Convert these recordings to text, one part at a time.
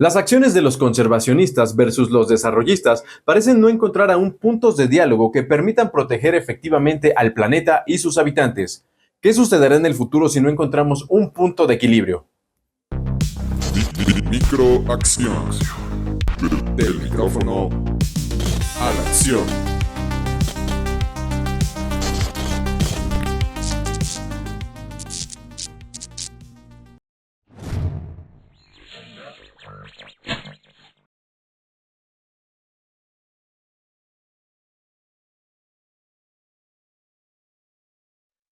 Las acciones de los conservacionistas versus los desarrollistas parecen no encontrar aún puntos de diálogo que permitan proteger efectivamente al planeta y sus habitantes. ¿Qué sucederá en el futuro si no encontramos un punto de equilibrio? Microacción. Del micrófono a la acción.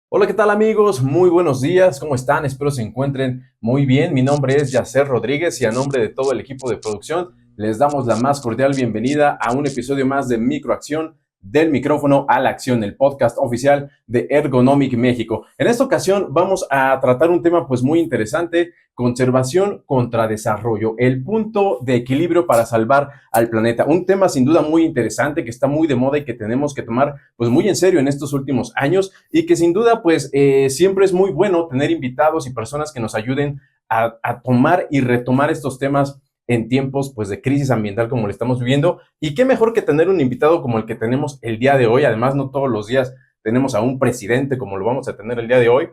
Hola, ¿qué tal amigos? Muy buenos días, ¿cómo están? Espero se encuentren muy bien. Mi nombre es Yacer Rodríguez y a nombre de todo el equipo de producción les damos la más cordial bienvenida a un episodio más de Microacción, del micrófono a la acción, el podcast oficial de Ergonomic México. En esta ocasión vamos a tratar un tema pues muy interesante: conservación contra desarrollo, el punto de equilibrio para salvar al planeta. Un tema sin duda muy interesante que está muy de moda y que tenemos que tomar pues muy en serio en estos últimos años, y que sin duda pues siempre es muy bueno tener invitados y personas que nos ayuden a tomar y retomar estos temas en tiempos pues de crisis ambiental como lo estamos viviendo. Y qué mejor que tener un invitado como el que tenemos el día de hoy. Además, no todos los días tenemos a un presidente como lo vamos a tener el día de hoy.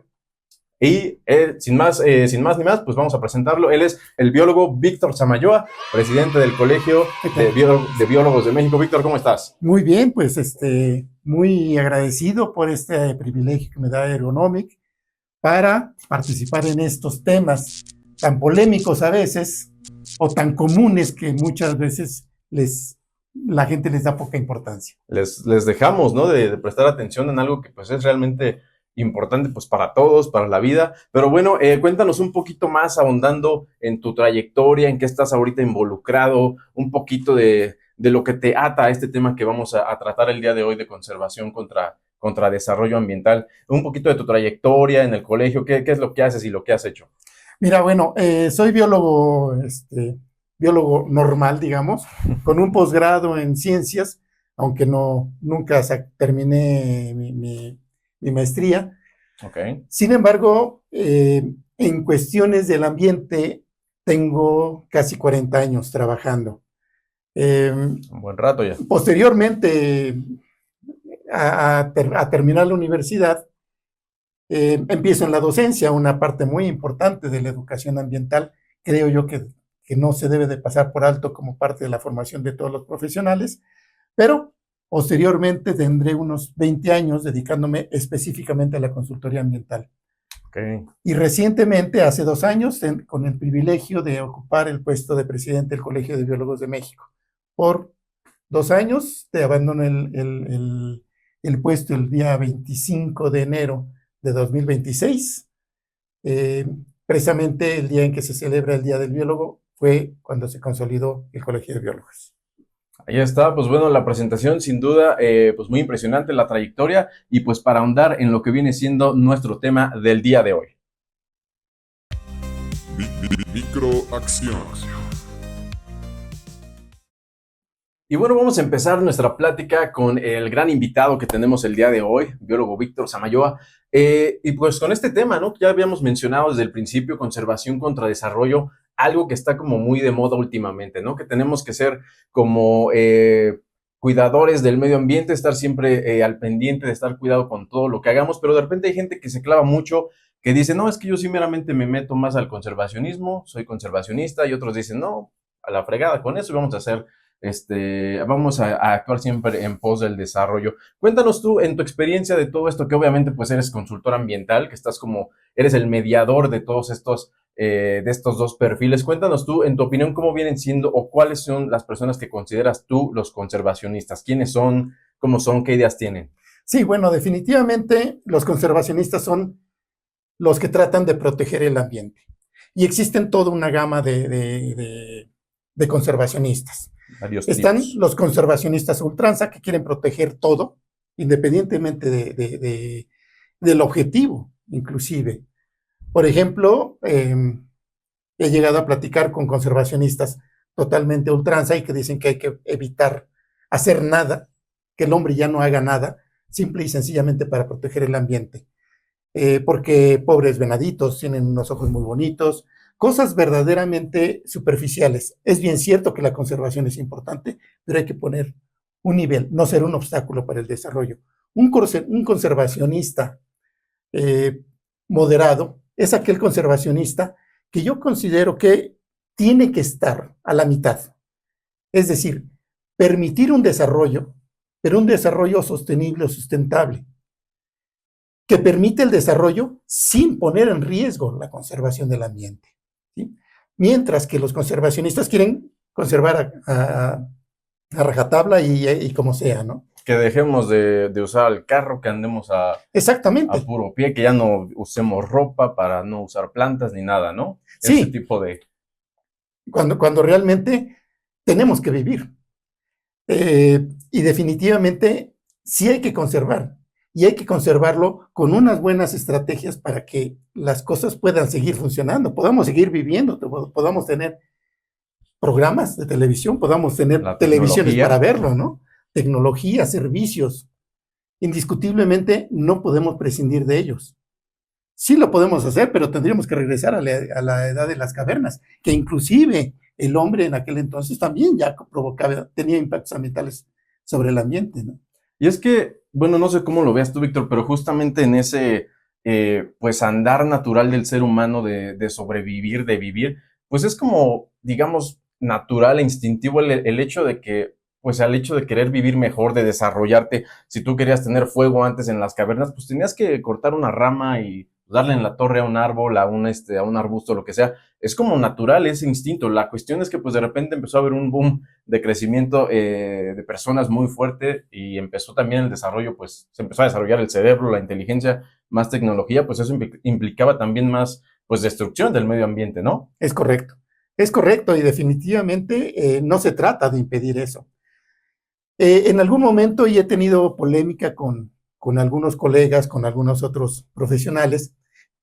Y sin más ni más, pues vamos a presentarlo. Él es el biólogo Víctor Samayoa, presidente del Colegio de Biólogos de México. Víctor, ¿cómo estás? Muy bien, pues muy agradecido por este privilegio que me da Ergonomic para participar en estos temas tan polémicos a veces o tan comunes que muchas veces la gente les da poca importancia. Les dejamos, ¿no?, de prestar atención en algo que pues es realmente importante pues para todos, para la vida. Pero bueno, cuéntanos un poquito más, ahondando en tu trayectoria, en qué estás ahorita involucrado, un poquito de lo que te ata a este tema que vamos a tratar el día de hoy de conservación contra desarrollo ambiental. Un poquito de tu trayectoria en el colegio, qué es lo que haces y lo que has hecho. Mira, bueno, soy biólogo normal, digamos, con un posgrado en ciencias, aunque nunca terminé mi maestría. Okay. Sin embargo, en cuestiones del ambiente tengo casi 40 años trabajando. Un buen rato ya. Posteriormente a terminar la universidad, empiezo en la docencia, una parte muy importante de la educación ambiental. Creo yo que no se debe de pasar por alto como parte de la formación de todos los profesionales, pero posteriormente tendré unos 20 años dedicándome específicamente a la consultoría ambiental. Okay. Y recientemente, hace 2 años, con el privilegio de ocupar el puesto de presidente del Colegio de Biólogos de México. Por 2 años te abandono el puesto el día 25 de enero de 2026. Precisamente el día en que se celebra el Día del Biólogo fue cuando se consolidó el Colegio de Biólogos. Ahí está, pues bueno, la presentación sin duda, pues muy impresionante, la trayectoria, y pues para ahondar en lo que viene siendo nuestro tema del día de hoy. Microacción. Y bueno, vamos a empezar nuestra plática con el gran invitado que tenemos el día de hoy, biólogo Víctor Samayoa. Y pues con este tema, ¿no?, ya habíamos mencionado desde el principio, conservación contra desarrollo, algo que está como muy de moda últimamente, ¿no? Que tenemos que ser como cuidadores del medio ambiente, estar siempre al pendiente de estar cuidado con todo lo que hagamos, pero de repente hay gente que se clava mucho, que dice, no, es que yo sí meramente me meto más al conservacionismo, soy conservacionista, y otros dicen, no, a la fregada con eso, y vamos a hacer vamos a actuar siempre en pos del desarrollo. Cuéntanos tú, en tu experiencia de todo esto, que obviamente pues eres consultor ambiental, que eres el mediador de todos estos, de estos dos perfiles. Cuéntanos tú, en tu opinión, cómo vienen siendo o cuáles son las personas que consideras tú los conservacionistas. ¿Quiénes son? ¿Cómo son? ¿Qué ideas tienen? Sí, bueno, definitivamente los conservacionistas son los que tratan de proteger el ambiente. Y existen toda una gama de conservacionistas. Están los conservacionistas a ultranza, que quieren proteger todo, independientemente del objetivo, inclusive. Por ejemplo, he llegado a platicar con conservacionistas totalmente a ultranza y que dicen que hay que evitar hacer nada, que el hombre ya no haga nada, simple y sencillamente para proteger el ambiente. Porque pobres venaditos tienen unos ojos muy bonitos, cosas verdaderamente superficiales. Es bien cierto que la conservación es importante, pero hay que poner un nivel, no ser un obstáculo para el desarrollo. Un conservacionista moderado es aquel conservacionista que yo considero que tiene que estar a la mitad. Es decir, permitir un desarrollo, pero un desarrollo sostenible o sustentable, que permite el desarrollo sin poner en riesgo la conservación del ambiente, ¿sí? Mientras que los conservacionistas quieren conservar a rajatabla y como sea, ¿no? Que dejemos de usar el carro, que andemos Exactamente. a puro pie, que ya no usemos ropa para no usar plantas ni nada, ¿no? Sí. Ese tipo de... Cuando realmente tenemos que vivir. Y definitivamente sí hay que conservar. Y hay que conservarlo con unas buenas estrategias para que las cosas puedan seguir funcionando, podamos seguir viviendo, podamos tener programas de televisión, podamos tener televisiones para verlo, ¿no? Tecnología, servicios. Indiscutiblemente no podemos prescindir de ellos. Sí lo podemos hacer, pero tendríamos que regresar a la edad de las cavernas, que inclusive el hombre en aquel entonces también ya tenía impactos ambientales sobre el ambiente, ¿no? Y es que, bueno, no sé cómo lo veas tú, Víctor, pero justamente en ese, pues, andar natural del ser humano de sobrevivir, de vivir, pues es como, digamos, natural e instintivo el hecho de que, pues, al hecho de querer vivir mejor, de desarrollarte, si tú querías tener fuego antes en las cavernas, pues tenías que cortar una rama y darle en la torre a un árbol, a un arbusto, lo que sea. Es como natural ese instinto. La cuestión es que pues de repente empezó a haber un boom de crecimiento de personas muy fuerte y empezó también el desarrollo, pues se empezó a desarrollar el cerebro, la inteligencia, más tecnología, pues eso implicaba también más pues destrucción del medio ambiente, ¿no? Es correcto y definitivamente no se trata de impedir eso. En algún momento y he tenido polémica con algunos colegas, con algunos otros profesionales,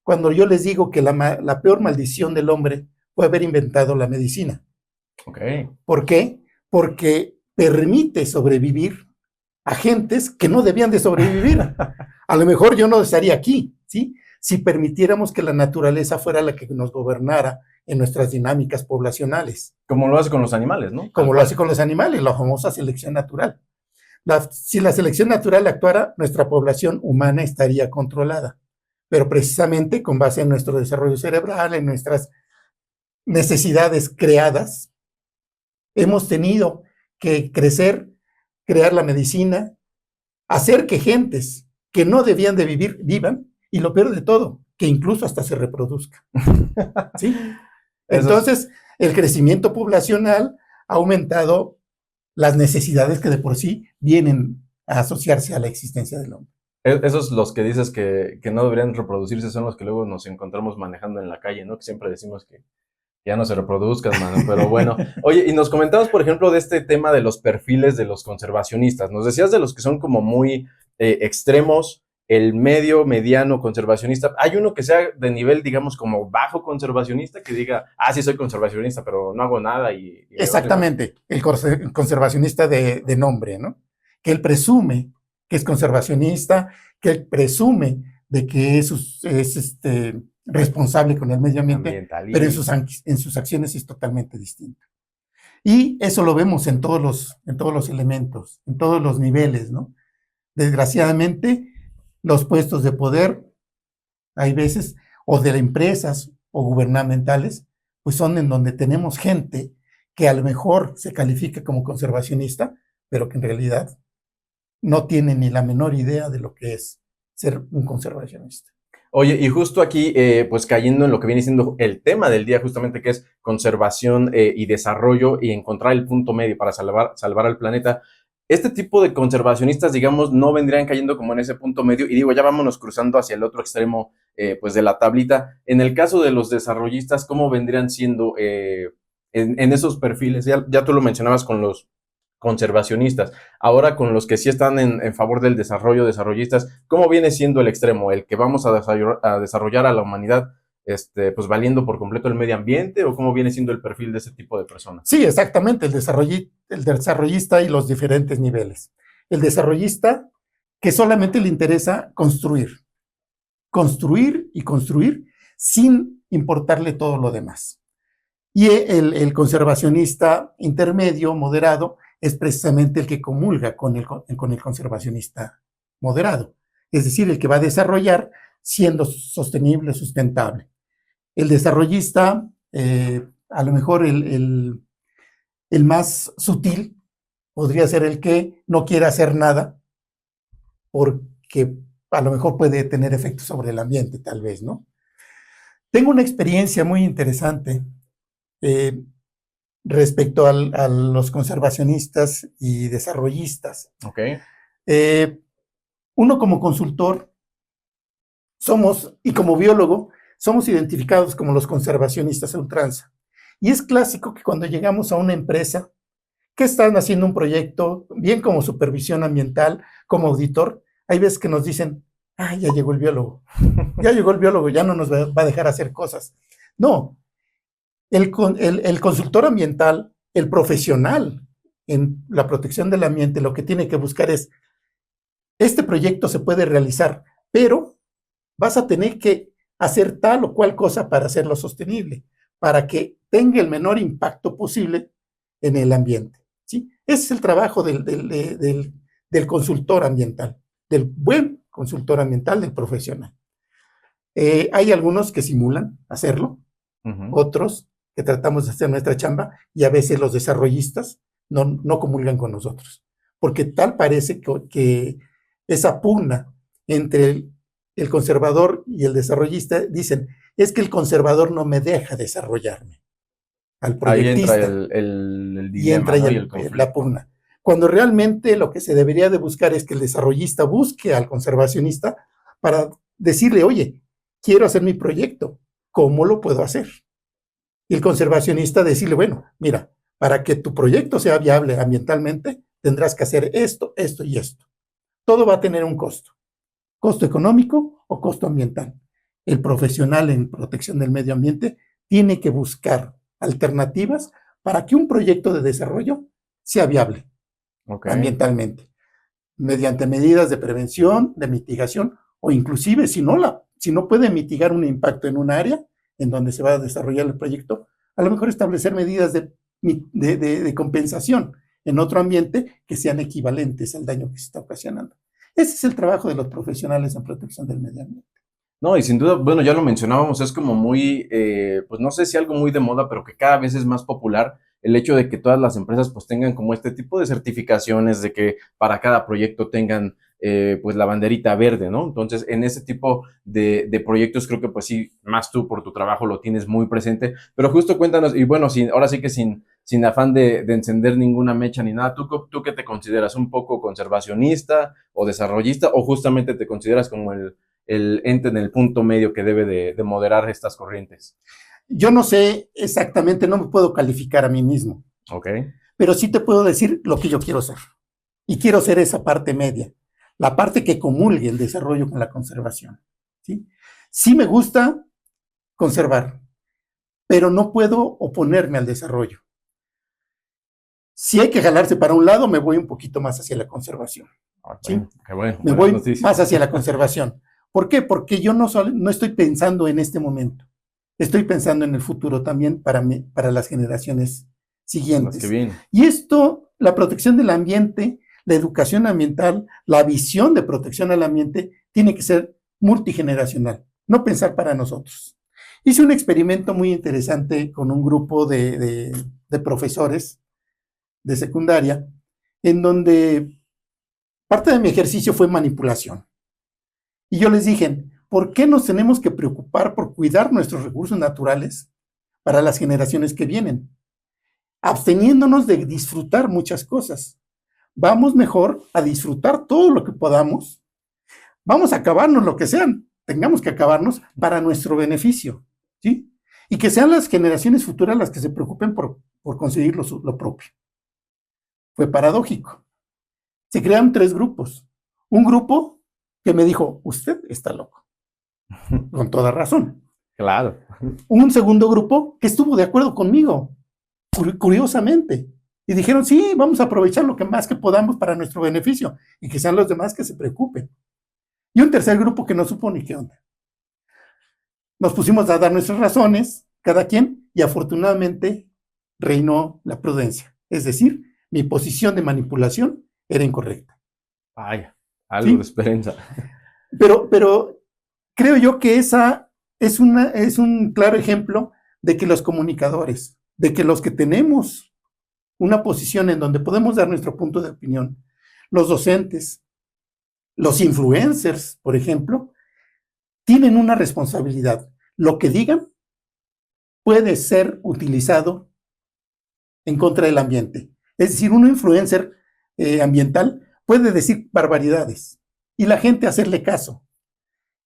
cuando yo les digo que la peor maldición del hombre fue haber inventado la medicina. Okay. ¿Por qué? Porque permite sobrevivir a gentes que no debían de sobrevivir. A lo mejor yo no estaría aquí, ¿sí? Si permitiéramos que la naturaleza fuera la que nos gobernara en nuestras dinámicas poblacionales. Como lo hace con los animales, ¿no? Como lo hace con los animales, la famosa selección natural. Si la selección natural actuara, nuestra población humana estaría controlada, pero precisamente con base en nuestro desarrollo cerebral, en nuestras necesidades creadas, hemos tenido que crecer, crear la medicina, hacer que gentes que no debían de vivir, vivan, y lo peor de todo, que incluso hasta se reproduzcan. ¿Sí? Entonces, el crecimiento poblacional ha aumentado las necesidades que de por sí vienen a asociarse a la existencia del hombre. Esos los que dices que no deberían reproducirse son los que luego nos encontramos manejando en la calle, ¿no? Que siempre decimos que ya no se reproduzcan, mano, pero bueno. Oye, y nos comentabas, por ejemplo, de este tema de los perfiles de los conservacionistas. Nos decías de los que son como muy extremos, el mediano conservacionista. ¿Hay uno que sea de nivel, digamos, como bajo conservacionista, que diga, sí soy conservacionista, pero no hago nada? Exactamente, el conservacionista de nombre, ¿no? Que él presume que es conservacionista, que él presume de que es responsable con el medio ambiente, pero en sus acciones es totalmente distinto. Y eso lo vemos en todos los elementos, en todos los niveles, ¿no? Desgraciadamente, los puestos de poder, hay veces, o de empresas o gubernamentales, pues son en donde tenemos gente que a lo mejor se califica como conservacionista, pero que en realidad no tiene ni la menor idea de lo que es ser un conservacionista. Oye, y justo aquí, pues cayendo en lo que viene siendo el tema del día, justamente que es conservación y desarrollo y encontrar el punto medio para salvar al planeta. Este tipo de conservacionistas, digamos, no vendrían cayendo como en ese punto medio, y digo, ya vámonos cruzando hacia el otro extremo, pues de la tablita. En el caso de los desarrollistas, ¿cómo vendrían siendo en esos perfiles? Ya tú lo mencionabas con los conservacionistas. Ahora con los que sí están en favor del desarrollo, desarrollistas, ¿cómo viene siendo el extremo? ¿El que vamos a desarrollar a la humanidad pues valiendo por completo el medio ambiente, o cómo viene siendo el perfil de ese tipo de personas? Sí, exactamente, el desarrollista y los diferentes niveles. El desarrollista que solamente le interesa construir y construir sin importarle todo lo demás. Y el conservacionista intermedio, moderado, es precisamente el que comulga con el conservacionista moderado, es decir, el que va a desarrollar siendo sostenible, sustentable. El desarrollista, a lo mejor el más sutil, podría ser el que no quiere hacer nada, porque a lo mejor puede tener efectos sobre el ambiente, tal vez, ¿no? Tengo una experiencia muy interesante respecto a los conservacionistas y desarrollistas. Ok. Uno como consultor somos, y como biólogo, somos identificados como los conservacionistas a ultranza. Y es clásico que cuando llegamos a una empresa que están haciendo un proyecto, bien como supervisión ambiental, como auditor, hay veces que nos dicen, ya llegó el biólogo, ya no nos va a dejar hacer cosas. No, el consultor ambiental, el profesional en la protección del ambiente, lo que tiene que buscar es, este proyecto se puede realizar, pero vas a tener que hacer tal o cual cosa para hacerlo sostenible, para que tenga el menor impacto posible en el ambiente, ¿sí? Ese es el trabajo del consultor ambiental, del buen consultor ambiental, del profesional. Hay algunos que simulan hacerlo, otros que tratamos de hacer nuestra chamba, y a veces los desarrollistas no comulgan con nosotros, porque tal parece que esa pugna entre el conservador y el desarrollista, dicen, es que el conservador no me deja desarrollarme. Al proyectista. Ahí entra el dilema, y entra ¿no? la pugna. Cuando realmente lo que se debería de buscar es que el desarrollista busque al conservacionista para decirle, oye, quiero hacer mi proyecto, ¿cómo lo puedo hacer? Y el conservacionista decirle, bueno, mira, para que tu proyecto sea viable ambientalmente, tendrás que hacer esto, esto y esto. Todo va a tener un costo. Costo económico o costo ambiental. El profesional en protección del medio ambiente tiene que buscar alternativas para que un proyecto de desarrollo sea viable ambientalmente, mediante medidas de prevención, de mitigación, o inclusive si no puede mitigar un impacto en un área en donde se va a desarrollar el proyecto, a lo mejor establecer medidas de compensación en otro ambiente que sean equivalentes al daño que se está ocasionando. Ese es el trabajo de los profesionales en protección del medio ambiente. No, y sin duda, bueno, ya lo mencionábamos, es como muy, pues no sé si algo muy de moda, pero que cada vez es más popular el hecho de que todas las empresas pues tengan como este tipo de certificaciones, de que para cada proyecto tengan pues la banderita verde, ¿no? Entonces, en ese tipo de proyectos creo que pues sí, más tú por tu trabajo lo tienes muy presente, pero justo cuéntanos, y bueno, ahora sí que sin afán de encender ninguna mecha ni nada, ¿tú qué te consideras? ¿Un poco conservacionista o desarrollista o justamente te consideras como el ente en el punto medio que debe de moderar estas corrientes? Yo no sé exactamente, no me puedo calificar a mí mismo. Ok. Pero sí te puedo decir lo que yo quiero ser. Y quiero ser esa parte media, la parte que comulgue el desarrollo con la conservación. ¿Sí? Sí me gusta conservar, pero no puedo oponerme al desarrollo. Si hay que jalarse para un lado, me voy un poquito más hacia la conservación. ¿Sí? Qué bueno, me voy más hacia la conservación. ¿Por qué? Porque yo no estoy pensando en este momento. Estoy pensando en el futuro también para las generaciones siguientes. Las que vienen. Y esto, la protección del ambiente, la educación ambiental, la visión de protección al ambiente, tiene que ser multigeneracional, no pensar para nosotros. Hice un experimento muy interesante con un grupo de profesores de secundaria, en donde parte de mi ejercicio fue manipulación. Y yo les dije, ¿por qué nos tenemos que preocupar por cuidar nuestros recursos naturales para las generaciones que vienen? Absteniéndonos de disfrutar muchas cosas. Vamos mejor a disfrutar todo lo que podamos. Vamos a acabarnos lo que sean. Tengamos que acabarnos para nuestro beneficio, ¿sí? Y que sean las generaciones futuras las que se preocupen por conseguir lo propio. Fue paradójico. Se crearon 3 grupos. Un grupo que me dijo, usted está loco. Con toda razón. Claro. Un segundo grupo que estuvo de acuerdo conmigo, curiosamente. Y dijeron, sí, vamos a aprovechar lo que más que podamos para nuestro beneficio y que sean los demás que se preocupen. Y un tercer grupo que no supo ni qué onda. nos pusimos a dar nuestras razones, cada quien, y afortunadamente reinó la prudencia. Es decir, mi posición de manipulación era incorrecta. Vaya, algo ¿Sí? de esperanza. Pero creo yo que esa es un claro ejemplo de que los comunicadores, de que los que tenemos una posición en donde podemos dar nuestro punto de opinión, los docentes, los influencers, por ejemplo, tienen una responsabilidad. Lo que digan puede ser utilizado en contra del ambiente. Es decir, un influencer ambiental puede decir barbaridades y la gente hacerle caso.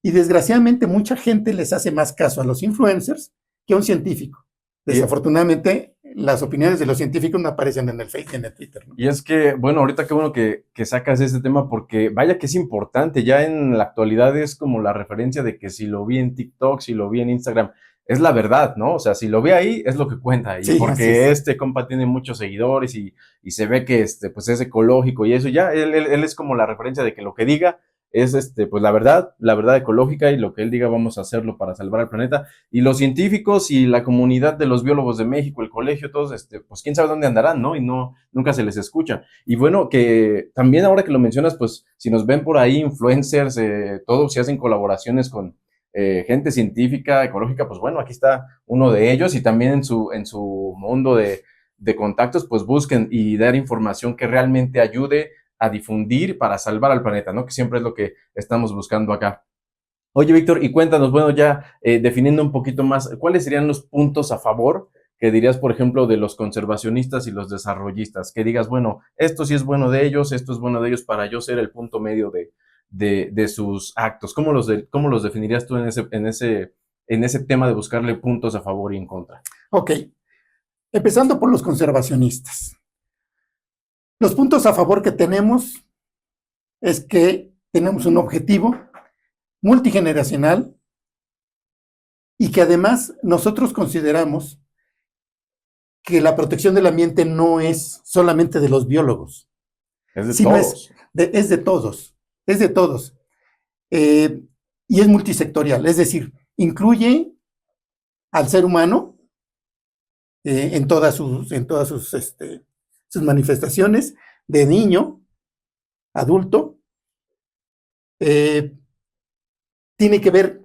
Y desgraciadamente mucha gente les hace más caso a los influencers que a un científico. Desafortunadamente, las opiniones de los científicos no aparecen en el Facebook y en el Twitter, ¿no? Y es que, bueno, ahorita qué bueno que sacas este tema porque vaya que es importante, ya en la actualidad es como la referencia de que si lo vi en TikTok, si lo vi en Instagram, es la verdad, ¿no? O sea, si lo vi ahí, es lo que cuenta. Y Sí, porque este compa tiene muchos seguidores y se ve que pues es ecológico y eso, ya, él es como la referencia de que lo que diga es pues la verdad ecológica y lo que él diga vamos a hacerlo para salvar al planeta. Y los científicos y la comunidad de los biólogos de México, el colegio, todos, pues quién sabe dónde andarán, ¿no? Y nunca se les escucha. Y bueno, que también ahora que lo mencionas, pues si nos ven por ahí influencers, todos si hacen colaboraciones con gente científica, ecológica, pues bueno, aquí está uno de ellos y también en su mundo de contactos, pues busquen y dar información que realmente ayude a difundir para salvar al planeta, ¿no? Que siempre es lo que estamos buscando acá. Oye, Víctor, y cuéntanos, bueno, ya definiendo un poquito más, ¿cuáles serían los puntos a favor que dirías, por ejemplo, de los conservacionistas y los desarrollistas? Que digas, bueno, esto sí es bueno de ellos, esto es bueno de ellos para yo ser el punto medio de sus actos. ¿Cómo los definirías tú en ese tema de buscarle puntos a favor y en contra? Ok, empezando por los conservacionistas. Los puntos a favor que tenemos es que tenemos un objetivo multigeneracional y que además nosotros consideramos que la protección del ambiente no es solamente de los biólogos. Es de todos. Es de todos, es de todos. Y es multisectorial, es decir, incluye al ser humano en todas sus manifestaciones, de niño, adulto, tiene que ver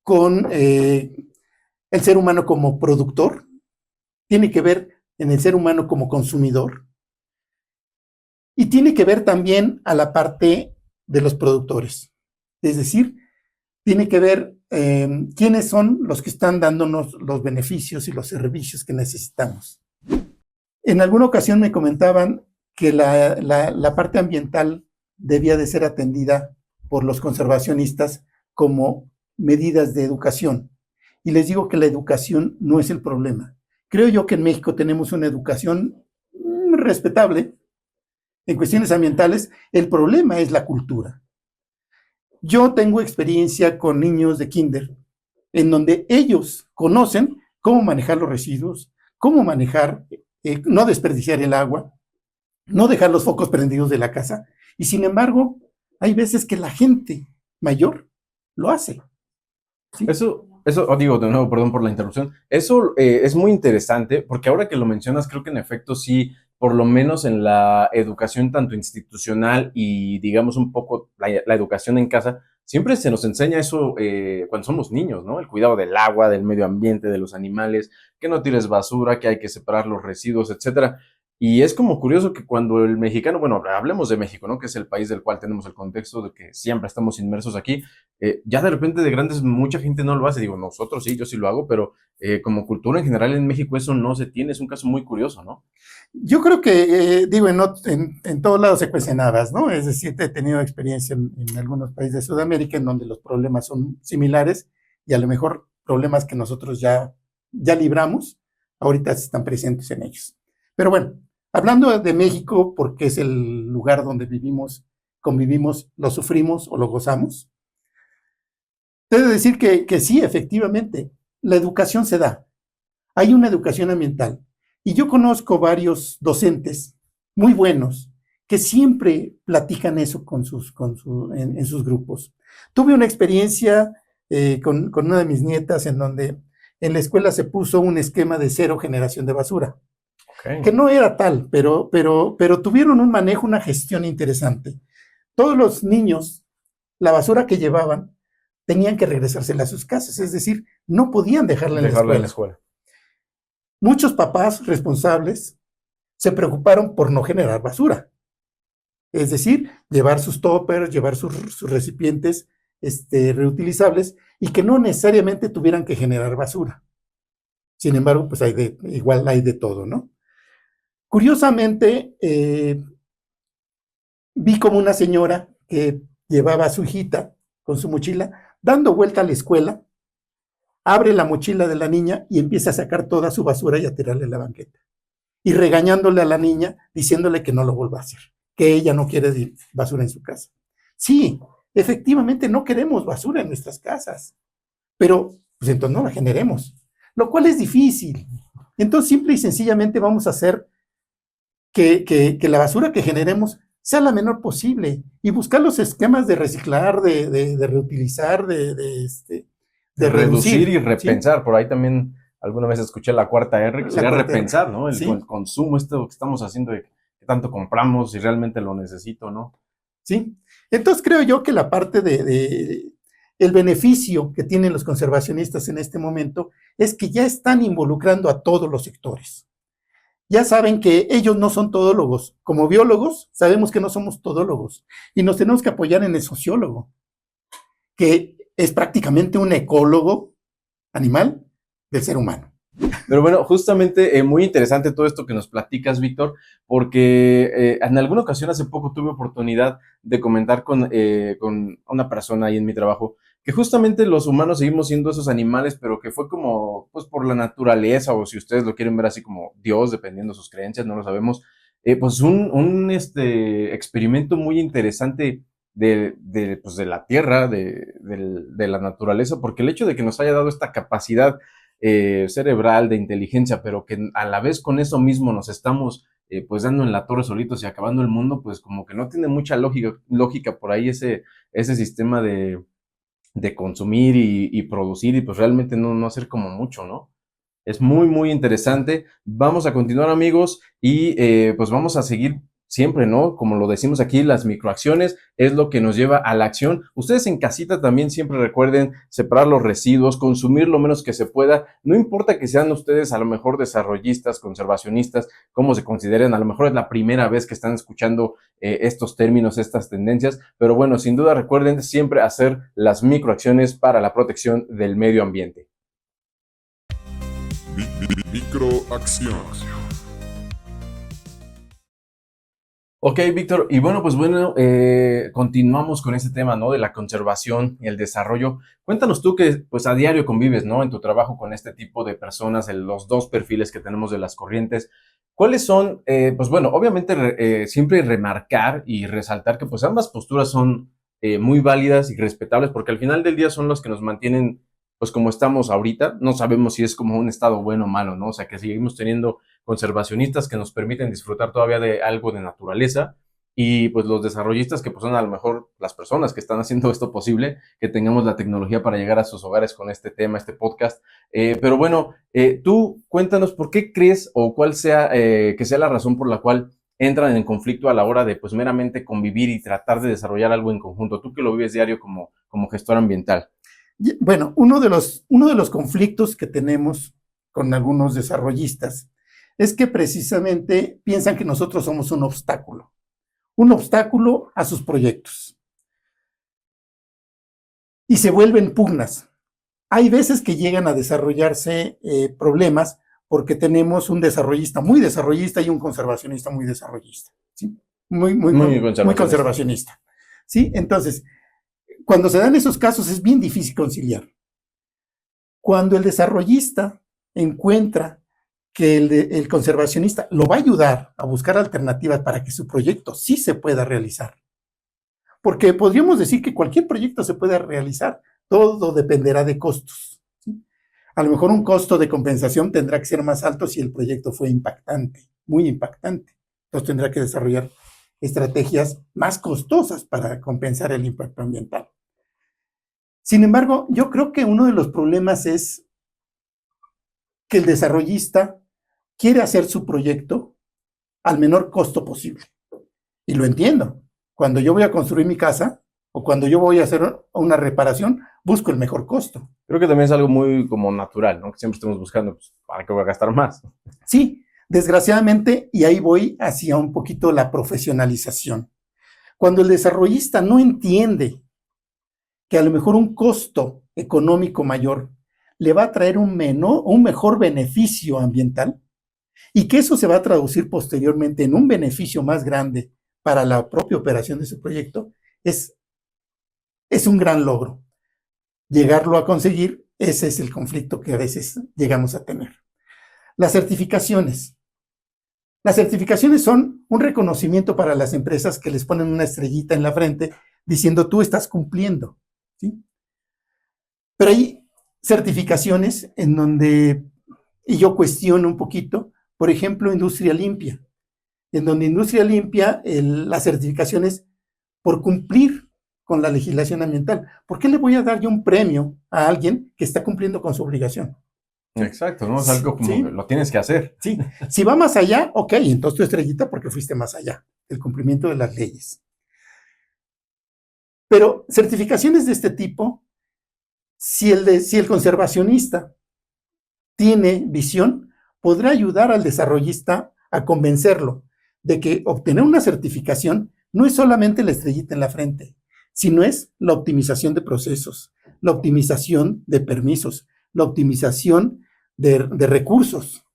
con el ser humano como productor, tiene que ver en el ser humano como consumidor y tiene que ver también a la parte de los productores. Es decir, tiene que ver quiénes son los que están dándonos los beneficios y los servicios que necesitamos. En alguna ocasión me comentaban que la parte ambiental debía de ser atendida por los conservacionistas como medidas de educación. Y les digo que la educación no es el problema. Creo yo que en México tenemos una educación respetable en cuestiones ambientales. El problema es la cultura. Yo tengo experiencia con niños de kinder, en donde ellos conocen cómo manejar los residuos, cómo manejar, no desperdiciar el agua, no dejar los focos prendidos de la casa. Y sin embargo, hay veces que la gente mayor lo hace. ¿Sí? Eso digo de nuevo, perdón por la interrupción. Eso es muy interesante porque ahora que lo mencionas, creo que en efecto sí, por lo menos en la educación tanto institucional y digamos un poco la educación en casa, siempre se nos enseña eso cuando somos niños, ¿no? El cuidado del agua, del medio ambiente, de los animales, que no tires basura, que hay que separar los residuos, etcétera. Y es como curioso que cuando el mexicano, bueno, hablemos de México, ¿no? Que es el país del cual tenemos el contexto de que siempre estamos inmersos aquí, ya de repente de grandes mucha gente no lo hace. Digo, nosotros sí, yo sí lo hago, pero como cultura en general en México eso no se tiene, es un caso muy curioso, ¿no? Yo creo que, digo, en todos lados se cuecen habas, ¿no? Es decir, he tenido experiencia en algunos países de Sudamérica en donde los problemas son similares y a lo mejor problemas que nosotros ya libramos, ahorita están presentes en ellos. Pero bueno, hablando de México, porque es el lugar donde vivimos, convivimos, lo sufrimos o lo gozamos, debo decir que sí, efectivamente, la educación se da. Hay una educación ambiental. Y yo conozco varios docentes muy buenos que siempre platican eso en sus grupos. Tuve una experiencia con una de mis nietas, en donde en la escuela se puso un esquema de 0 generación de basura, que no era tal, pero tuvieron un manejo, una gestión interesante. Todos los niños, la basura que llevaban, tenían que regresársela a sus casas, es decir, no podían dejarla en la escuela. Muchos papás responsables se preocuparon por no generar basura, es decir, llevar sus toppers, llevar sus recipientes reutilizables y que no necesariamente tuvieran que generar basura. Sin embargo, pues igual hay de todo, ¿no? Curiosamente, vi como una señora que llevaba a su hijita con su mochila, dando vuelta a la escuela, abre la mochila de la niña y empieza a sacar toda su basura y a tirarle en la banqueta. Y regañándole a la niña, diciéndole que no lo vuelva a hacer, que ella no quiere basura en su casa. Sí, efectivamente no queremos basura en nuestras casas, pero pues entonces no la generemos, lo cual es difícil. Entonces simple y sencillamente vamos a hacer que la basura que generemos sea la menor posible y buscar los esquemas de reciclar, de reutilizar, de reducir y repensar. ¿Sí? Por ahí también alguna vez escuché la cuarta R, que sería repensar, ¿no? El consumo, esto que estamos haciendo, de que tanto compramos, si realmente lo necesito, ¿no? Sí. Entonces creo yo que la parte el beneficio que tienen los conservacionistas en este momento es que ya están involucrando a todos los sectores. Ya saben que ellos no son todólogos. Como biólogos, sabemos que no somos todólogos y nos tenemos que apoyar en el sociólogo, que es prácticamente un ecólogo animal del ser humano. Pero bueno, justamente muy interesante todo esto que nos platicas, Víctor, porque en alguna ocasión hace poco tuve oportunidad de comentar con una persona ahí en mi trabajo que justamente los humanos seguimos siendo esos animales, pero que fue como, pues por la naturaleza, o si ustedes lo quieren ver así como Dios, dependiendo de sus creencias, no lo sabemos, pues un experimento muy interesante pues de la Tierra, de la naturaleza, porque el hecho de que nos haya dado esta capacidad cerebral, de inteligencia, pero que a la vez con eso mismo nos estamos pues dando en la torre solitos y acabando el mundo, pues como que no tiene mucha lógica por ahí ese sistema de consumir y producir y pues realmente no hacer como mucho, ¿no? Es muy, muy interesante. Vamos a continuar, amigos, y pues vamos a seguir siempre, ¿no? Como lo decimos aquí, las microacciones es lo que nos lleva a la acción. Ustedes en casita también siempre recuerden separar los residuos, consumir lo menos que se pueda. No importa que sean ustedes a lo mejor desarrollistas, conservacionistas, como se consideren, a lo mejor es la primera vez que están escuchando estos términos, estas tendencias, pero bueno, sin duda recuerden siempre hacer las microacciones para la protección del medio ambiente. Microacción. Ok, Víctor, y bueno, continuamos con este tema, ¿no? De la conservación y el desarrollo. Cuéntanos tú que, pues, a diario convives, ¿no? En tu trabajo con este tipo de personas, los dos perfiles que tenemos de las corrientes. ¿Cuáles son, pues, bueno, obviamente siempre remarcar y resaltar que, pues, ambas posturas son muy válidas y respetables, porque al final del día son los que nos mantienen, pues, como estamos ahorita. No sabemos si es como un estado bueno o malo, ¿no? O sea, que seguimos teniendo conservacionistas que nos permiten disfrutar todavía de algo de naturaleza y pues los desarrollistas que pues son a lo mejor las personas que están haciendo esto posible, que tengamos la tecnología para llegar a sus hogares con este tema, este podcast. Pero bueno, tú cuéntanos por qué crees o cuál sea, que sea la razón por la cual entran en conflicto a la hora de pues meramente convivir y tratar de desarrollar algo en conjunto. Tú que lo vives diario como gestor ambiental. Bueno, uno de los conflictos que tenemos con algunos desarrollistas es que precisamente piensan que nosotros somos un obstáculo a sus proyectos. Y se vuelven pugnas. Hay veces que llegan a desarrollarse problemas porque tenemos un desarrollista muy desarrollista y un conservacionista muy desarrollista, ¿sí? Muy conservacionista. ¿Sí? Entonces, cuando se dan esos casos es bien difícil conciliar. Cuando el desarrollista encuentra que el conservacionista lo va a ayudar a buscar alternativas para que su proyecto sí se pueda realizar. Porque podríamos decir que cualquier proyecto se puede realizar, todo dependerá de costos, ¿sí? A lo mejor un costo de compensación tendrá que ser más alto si el proyecto fue impactante, muy impactante. Entonces tendrá que desarrollar estrategias más costosas para compensar el impacto ambiental. Sin embargo, yo creo que uno de los problemas es que el desarrollista quiere hacer su proyecto al menor costo posible. Y lo entiendo. Cuando yo voy a construir mi casa o cuando yo voy a hacer una reparación, busco el mejor costo. Creo que también es algo muy como natural, ¿no? Que siempre estamos buscando, pues, ¿para qué voy a gastar más? Sí, desgraciadamente, y ahí voy hacia un poquito la profesionalización. Cuando el desarrollista no entiende que a lo mejor un costo económico mayor le va a traer un mejor beneficio ambiental y que eso se va a traducir posteriormente en un beneficio más grande para la propia operación de su proyecto, es un gran logro. Llegarlo a conseguir, ese es el conflicto que a veces llegamos a tener. Las certificaciones. Las certificaciones son un reconocimiento para las empresas que les ponen una estrellita en la frente diciendo tú estás cumpliendo, ¿sí? Pero hay certificaciones en donde, y yo cuestiono un poquito, por ejemplo, Industria Limpia, en donde Industria Limpia, la certificación es por cumplir con la legislación ambiental. ¿Por qué le voy a dar yo un premio a alguien que está cumpliendo con su obligación? Exacto, ¿no? Es algo como ¿Sí? que lo tienes que hacer. Sí, si va más allá, ok, entonces tu estrellita porque fuiste más allá, el cumplimiento de las leyes. Pero certificaciones de este tipo, si el conservacionista tiene visión, podrá ayudar al desarrollista a convencerlo de que obtener una certificación no es solamente la estrellita en la frente, sino es la optimización de procesos, la optimización de permisos, la optimización de recursos,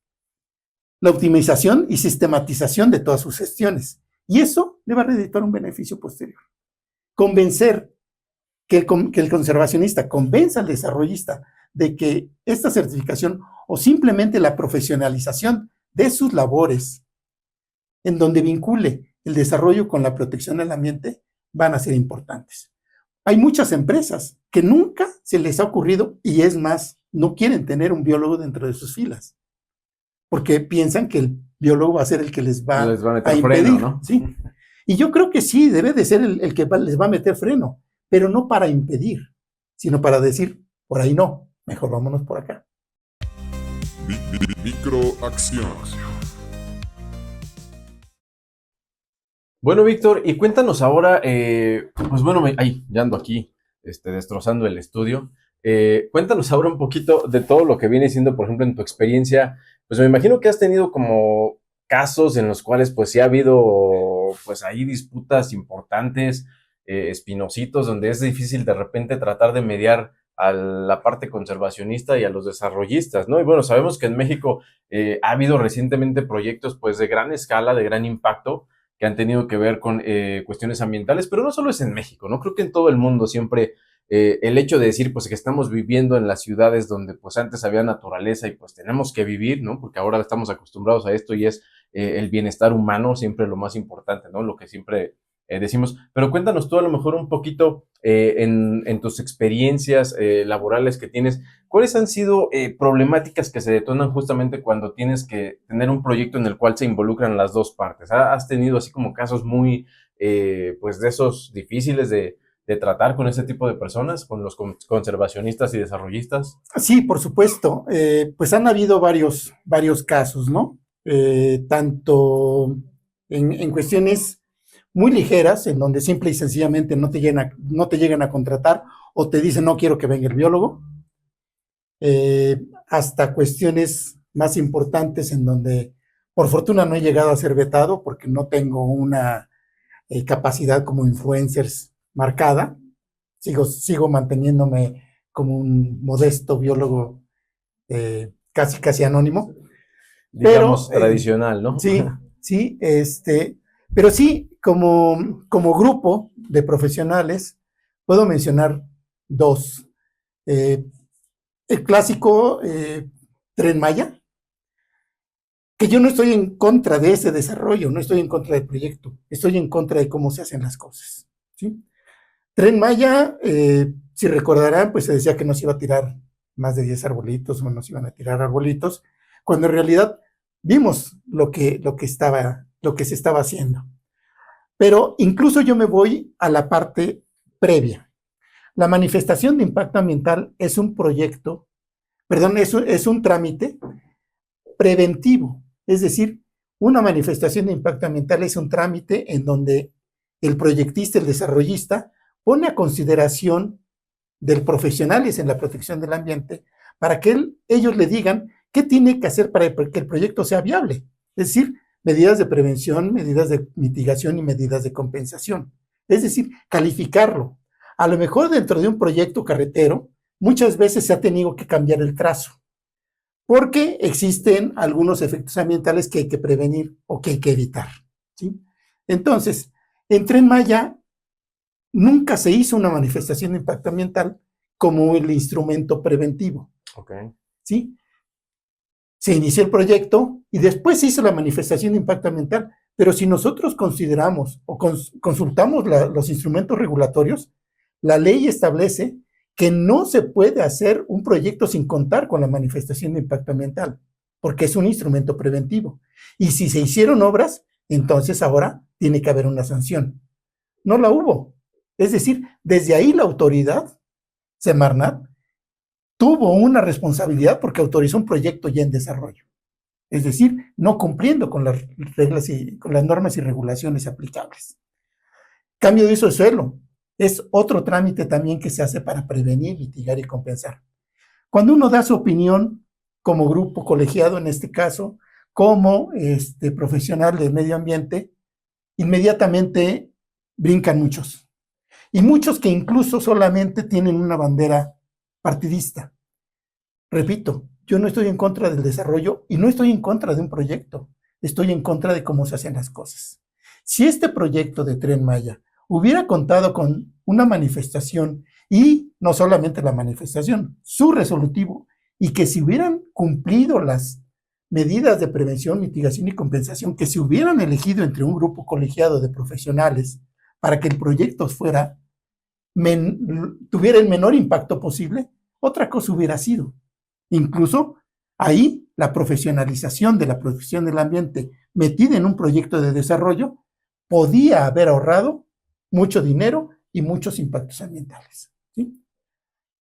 la optimización y sistematización de todas sus gestiones. Y eso le va a redituar un beneficio posterior. Convencer que el conservacionista convenza al desarrollista de que esta certificación o simplemente la profesionalización de sus labores, en donde vincule el desarrollo con la protección del ambiente, van a ser importantes. Hay muchas empresas que nunca se les ha ocurrido, y es más, no quieren tener un biólogo dentro de sus filas, porque piensan que el biólogo va a ser el que les va a meter a impedir, freno, ¿no? ¿sí? Y yo creo que sí, debe de ser el que les va a meter freno, pero no para impedir, sino para decir, por ahí no, mejor vámonos por acá. Microacción. Bueno, Víctor, y cuéntanos ahora, pues bueno, ya ando aquí, destrozando el estudio. Cuéntanos ahora un poquito de todo lo que viene siendo, por ejemplo, en tu experiencia. Pues me imagino que has tenido como casos en los cuales pues sí ha habido pues ahí disputas importantes, espinosito, donde es difícil de repente tratar de mediar a la parte conservacionista y a los desarrollistas, ¿no? Y bueno, sabemos que en México ha habido recientemente proyectos pues de gran escala, de gran impacto, que han tenido que ver con cuestiones ambientales, pero no solo es en México, ¿no? Creo que en todo el mundo siempre el hecho de decir pues que estamos viviendo en las ciudades donde pues antes había naturaleza y pues tenemos que vivir, ¿no? Porque ahora estamos acostumbrados a esto y es el bienestar humano siempre lo más importante, ¿no? Lo que siempre decimos. Pero cuéntanos tú a lo mejor un poquito en tus experiencias laborales que tienes, ¿cuáles han sido problemáticas que se detonan justamente cuando tienes que tener un proyecto en el cual se involucran las dos partes? ¿Has tenido así como casos muy, pues de esos difíciles de tratar con ese tipo de personas, con los conservacionistas y desarrollistas? Sí, por supuesto. Pues han habido varios casos, ¿no? Tanto en cuestiones muy ligeras, en donde simple y sencillamente no te llegan a contratar o te dicen no quiero que venga el biólogo, hasta cuestiones más importantes en donde por fortuna no he llegado a ser vetado porque no tengo una capacidad como influencers marcada, sigo manteniéndome como un modesto biólogo casi anónimo. Digamos Pero, tradicional, ¿no? Sí, pero sí, como grupo de profesionales, puedo mencionar dos. El clásico Tren Maya, que yo no estoy en contra de ese desarrollo, no estoy en contra del proyecto, estoy en contra de cómo se hacen las cosas, ¿sí? Tren Maya, si recordarán, pues se decía que no se iba a tirar más de 10 arbolitos o no se iban a tirar arbolitos, cuando en realidad vimos lo que se estaba haciendo. Pero incluso yo me voy a la parte previa. La manifestación de impacto ambiental es un proyecto, perdón, es un trámite preventivo. Es decir, una manifestación de impacto ambiental es un trámite en donde el proyectista, el desarrollista, pone a consideración de profesionales en la protección del ambiente para que ellos le digan qué tiene que hacer para que el proyecto sea viable. Es decir, medidas de prevención, medidas de mitigación y medidas de compensación. Es decir, calificarlo. A lo mejor dentro de un proyecto carretero, muchas veces se ha tenido que cambiar el trazo, porque existen algunos efectos ambientales que hay que prevenir o que hay que evitar, ¿sí? Entonces, en Tren Maya nunca se hizo una manifestación de impacto ambiental como el instrumento preventivo. Okay. ¿Sí? Se inició el proyecto y después se hizo la manifestación de impacto ambiental, pero si nosotros consideramos o consultamos los instrumentos regulatorios, la ley establece que no se puede hacer un proyecto sin contar con la manifestación de impacto ambiental, porque es un instrumento preventivo. Y si se hicieron obras, entonces ahora tiene que haber una sanción. No la hubo. Es decir, desde ahí la autoridad, Semarnat, tuvo una responsabilidad porque autorizó un proyecto ya en desarrollo. Es decir, no cumpliendo con las reglas y con las normas y regulaciones aplicables. Cambio de uso de suelo es otro trámite también que se hace para prevenir, mitigar y compensar. Cuando uno da su opinión como grupo colegiado, en este caso, como profesional del medio ambiente, inmediatamente brincan muchos. Y muchos que incluso solamente tienen una bandera partidista. Repito, yo no estoy en contra del desarrollo y no estoy en contra de un proyecto. Estoy en contra de cómo se hacen las cosas. Si este proyecto de Tren Maya hubiera contado con una manifestación y no solamente la manifestación, su resolutivo, y que si hubieran cumplido las medidas de prevención, mitigación y compensación, que se hubieran elegido entre un grupo colegiado de profesionales para que el proyecto tuviera el menor impacto posible, otra cosa hubiera sido. Incluso ahí la profesionalización de la protección del ambiente metida en un proyecto de desarrollo podía haber ahorrado mucho dinero y muchos impactos ambientales, ¿sí?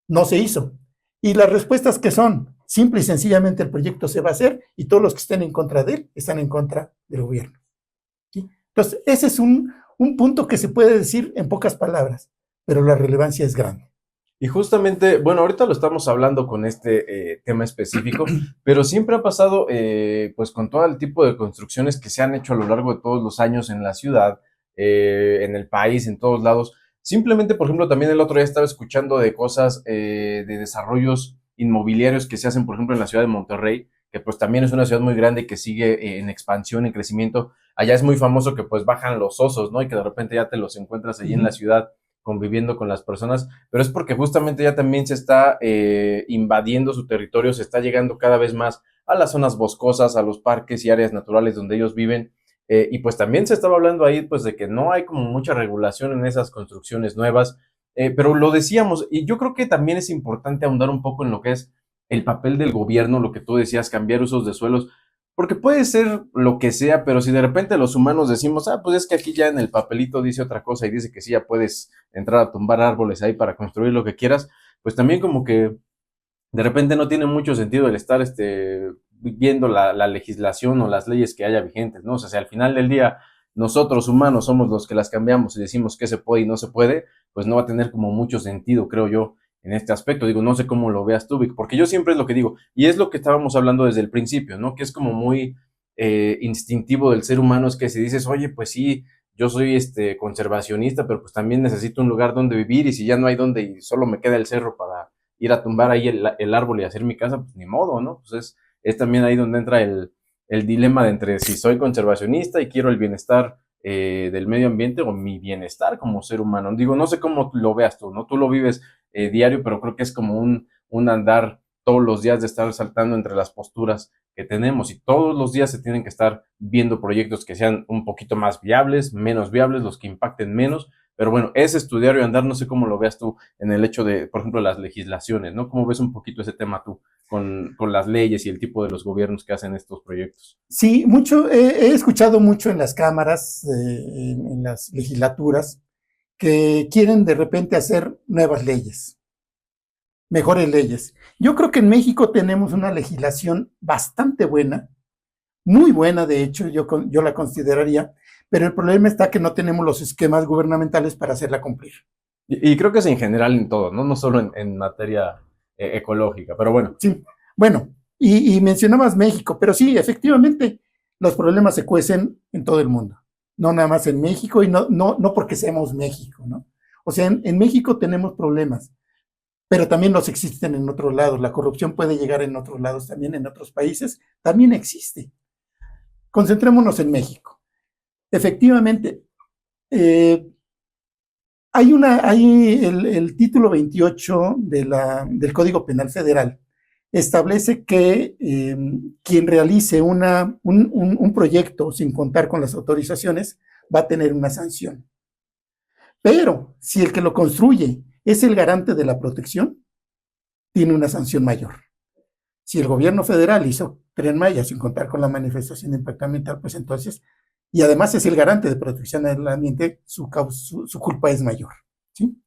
No se hizo. Y las respuestas que son, simple y sencillamente el proyecto se va a hacer y todos los que estén en contra de él están en contra del gobierno, ¿sí? Entonces, ese es un punto que se puede decir en pocas palabras, pero la relevancia es grande. Y justamente, bueno, ahorita lo estamos hablando con este tema específico, pero siempre ha pasado, pues con todo el tipo de construcciones que se han hecho a lo largo de todos los años en la ciudad, en el país, en todos lados. Simplemente, por ejemplo, también el otro día estaba escuchando de cosas, de desarrollos inmobiliarios que se hacen, por ejemplo, en la ciudad de Monterrey, que pues también es una ciudad muy grande que sigue en expansión, en crecimiento. Allá es muy famoso que pues bajan los osos, ¿no? Y que de repente ya te los encuentras allí en la ciudad conviviendo con las personas, pero es porque justamente ya también se está invadiendo su territorio, se está llegando cada vez más a las zonas boscosas, a los parques y áreas naturales donde ellos viven, y pues también se estaba hablando ahí pues de que no hay como mucha regulación en esas construcciones nuevas, pero lo decíamos, y yo creo que también es importante ahondar un poco en lo que es el papel del gobierno, lo que tú decías, cambiar usos de suelos, porque puede ser lo que sea, pero si de repente los humanos decimos, pues es que aquí ya en el papelito dice otra cosa y dice que sí, ya puedes entrar a tumbar árboles ahí para construir lo que quieras, pues también como que de repente no tiene mucho sentido el estar viendo la legislación o las leyes que haya vigentes, ¿no? O sea, si al final del día nosotros humanos somos los que las cambiamos y decimos qué se puede y no se puede, pues no va a tener como mucho sentido, creo yo, en este aspecto. Digo, no sé cómo lo veas tú, Vic, porque yo siempre es lo que digo, y es lo que estábamos hablando desde el principio, ¿no? Que es como muy instintivo del ser humano, es que si dices, oye, pues sí, yo soy conservacionista, pero pues también necesito un lugar donde vivir, y si ya no hay donde y solo me queda el cerro para ir a tumbar ahí el árbol y hacer mi casa, pues ni modo, ¿no? Pues es también ahí donde entra el dilema de entre si soy conservacionista y quiero el bienestar del medio ambiente o mi bienestar como ser humano. Digo, no sé cómo lo veas tú, ¿no? Tú lo vives diario, pero creo que es como un andar todos los días de estar saltando entre las posturas que tenemos, y todos los días se tienen que estar viendo proyectos que sean un poquito más viables, menos viables, los que impacten menos, pero bueno, es estudiar y andar. No sé cómo lo veas tú en el hecho de, por ejemplo, las legislaciones, ¿no? ¿Cómo ves un poquito ese tema tú con las leyes y el tipo de los gobiernos que hacen estos proyectos? Sí, mucho, he escuchado mucho en las cámaras, en las legislaturas, que quieren de repente hacer nuevas leyes, mejores leyes. Yo creo que en México tenemos una legislación bastante buena, muy buena, de hecho, yo la consideraría, pero el problema está que no tenemos los esquemas gubernamentales para hacerla cumplir. Y creo que es en general en todo, no solo en materia ecológica, pero bueno. Sí, bueno, y mencionabas México, pero sí, efectivamente, los problemas se cuecen en todo el mundo, no nada más en México, y no porque seamos México, ¿no? O sea, en México tenemos problemas, pero también los existen en otros lados. La corrupción puede llegar en otros lados también, en otros países, también existe. Concentrémonos en México. Efectivamente, hay el título 28 del Código Penal Federal establece que quien realice un proyecto sin contar con las autorizaciones va a tener una sanción. Pero si el que lo construye es el garante de la protección, tiene una sanción mayor. Si el gobierno federal hizo Tren Maya sin contar con la manifestación de impacto ambiental, pues entonces, y además es el garante de protección del ambiente, su culpa es mayor, ¿sí?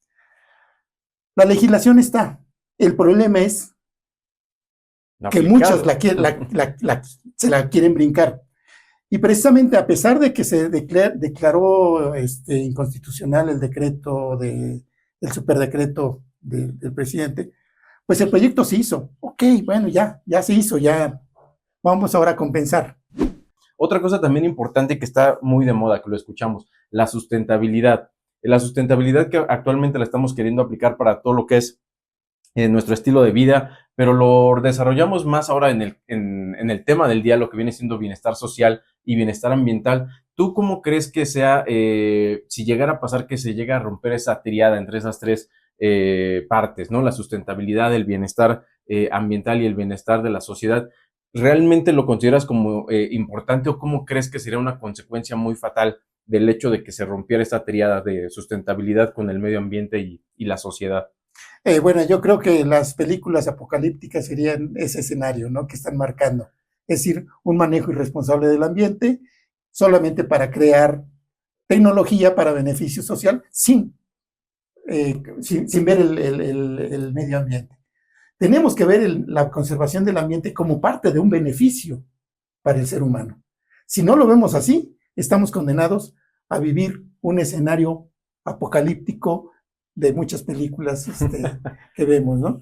La legislación está. El problema es que muchos se la quieren brincar. Y precisamente a pesar de que se declaró inconstitucional el decreto, el superdecreto del presidente, pues el proyecto se hizo. Ok, bueno, ya se hizo, ya vamos ahora a compensar. Otra cosa también importante que está muy de moda, que lo escuchamos, la sustentabilidad. La sustentabilidad que actualmente la estamos queriendo aplicar para todo lo que es nuestro estilo de vida, pero lo desarrollamos más ahora en el tema del día, lo que viene siendo bienestar social y bienestar ambiental. ¿Tú cómo crees que sea, si llegara a pasar que se llega a romper esa triada entre esas tres partes, ¿no? La sustentabilidad, el bienestar ambiental y el bienestar de la sociedad? ¿Realmente lo consideras como importante o cómo crees que sería una consecuencia muy fatal del hecho de que se rompiera esta triada de sustentabilidad con el medio ambiente y la sociedad? Bueno, yo creo que las películas apocalípticas serían ese escenario, ¿no? Que están marcando. Es decir, un manejo irresponsable del ambiente solamente para crear tecnología para beneficio social sin ver el medio ambiente. Tenemos que ver la conservación del ambiente como parte de un beneficio para el ser humano. Si no lo vemos así, estamos condenados a vivir un escenario apocalíptico de muchas películas que vemos, ¿no?